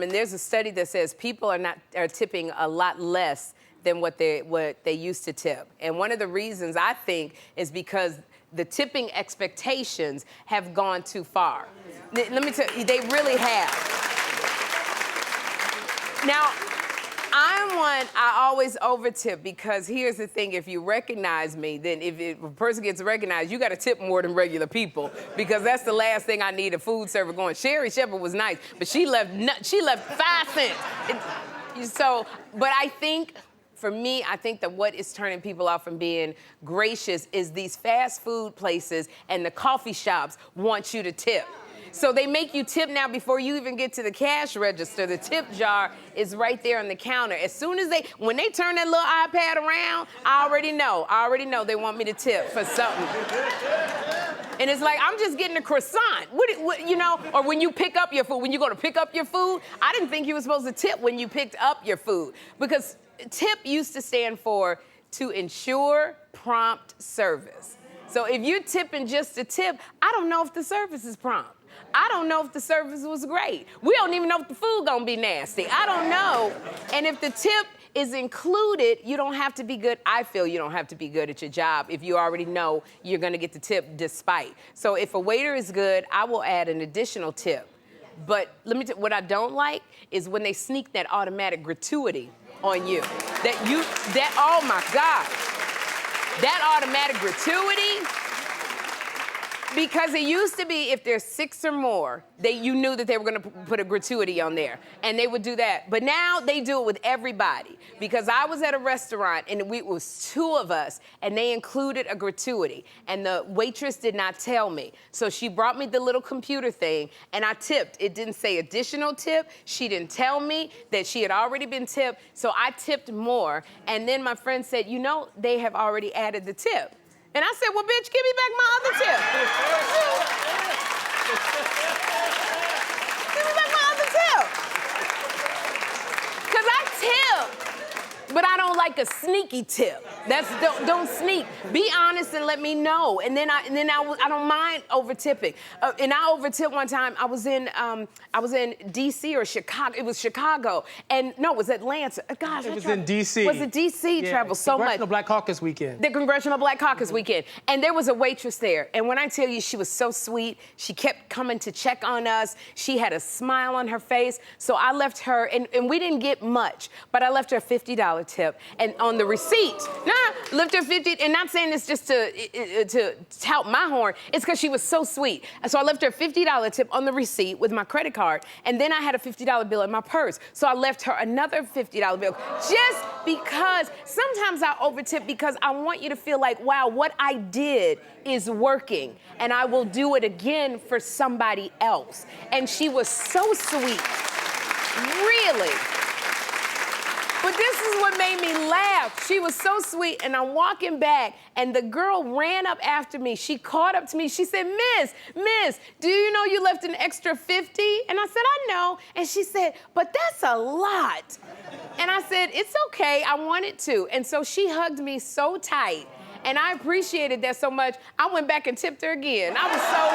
And there's a study that says people are tipping a lot less than what they used to tip. And one of the reasons I think is because the tipping expectations have gone too far. Let me tell you, they really have. Now, I always over-tip because here's the thing, if you recognize me, then if a person gets recognized, you gotta tip more than regular people because that's the last thing I need a food server going. Sherri Shepherd was nice, but she left 5 cents. But I think, for me, I think that what is turning people off from being gracious is these fast food places and the coffee shops want you to tip. So they make you tip now before you even get to the cash register. The tip jar is right there on the counter. As soon as when they turn that little iPad around, I already know they want me to tip for something. And it's like, I'm just getting a croissant. Or when you pick up your food, when you go to pick up your food, I didn't think you were supposed to tip when you picked up your food. Because tip used to stand for to ensure prompt service. So if you're tipping just a tip, I don't know if the service is prompt. I don't know if the service was great. We don't even know if the food gonna be nasty. I don't know. And if the tip is included, you don't have to be good. I feel you don't have to be good at your job if you already know you're gonna get the tip despite. So if a waiter is good, I will add an additional tip. But let me tell you, what I don't like is when they sneak that automatic gratuity on you. Oh my God. That automatic gratuity, because it used to be if there's 6 or more, you knew that they were gonna put a gratuity on there, and they would do that. But now they do it with everybody. Because I was at a restaurant, and it was 2 of us, and they included a gratuity, and the waitress did not tell me. So she brought me the little computer thing, and I tipped. It didn't say additional tip. She didn't tell me that she had already been tipped, so I tipped more. And then my friend said, they have already added the tip. And I said, well, bitch, give me back my other tip. Give me back my other tip. Because I tip, but I don't like a sneaky tip. Don't sneak. Be honest and let me know. And then I don't mind over tipping. And I over tipped one time. I was in D.C. or Chicago. It was Chicago. And no, it was Atlanta. Gosh, it was in D.C. Was it D.C. Yeah, traveled so much? Congressional Black Caucus weekend. The Congressional Black Caucus weekend. And there was a waitress there. And when I tell you she was so sweet, she kept coming to check on us. She had a smile on her face. So I left her, and we didn't get much, but I left her a $50 tip. And on the receipt, left her 50, and not saying this just to tout my horn, it's because she was so sweet. And so I left her a $50 tip on the receipt with my credit card, and then I had a $50 bill in my purse. So I left her another $50 bill, just because sometimes I over-tip because I want you to feel like, wow, what I did is working, and I will do it again for somebody else. And she was so sweet, really. But this is what made me laugh. She was so sweet, and I'm walking back, and the girl ran up after me. She caught up to me. She said, Miss, do you know you left an extra 50? And I said, I know. And she said, but that's a lot. And I said, it's okay, I wanted to. And so she hugged me so tight, and I appreciated that so much, I went back and tipped her again. I was so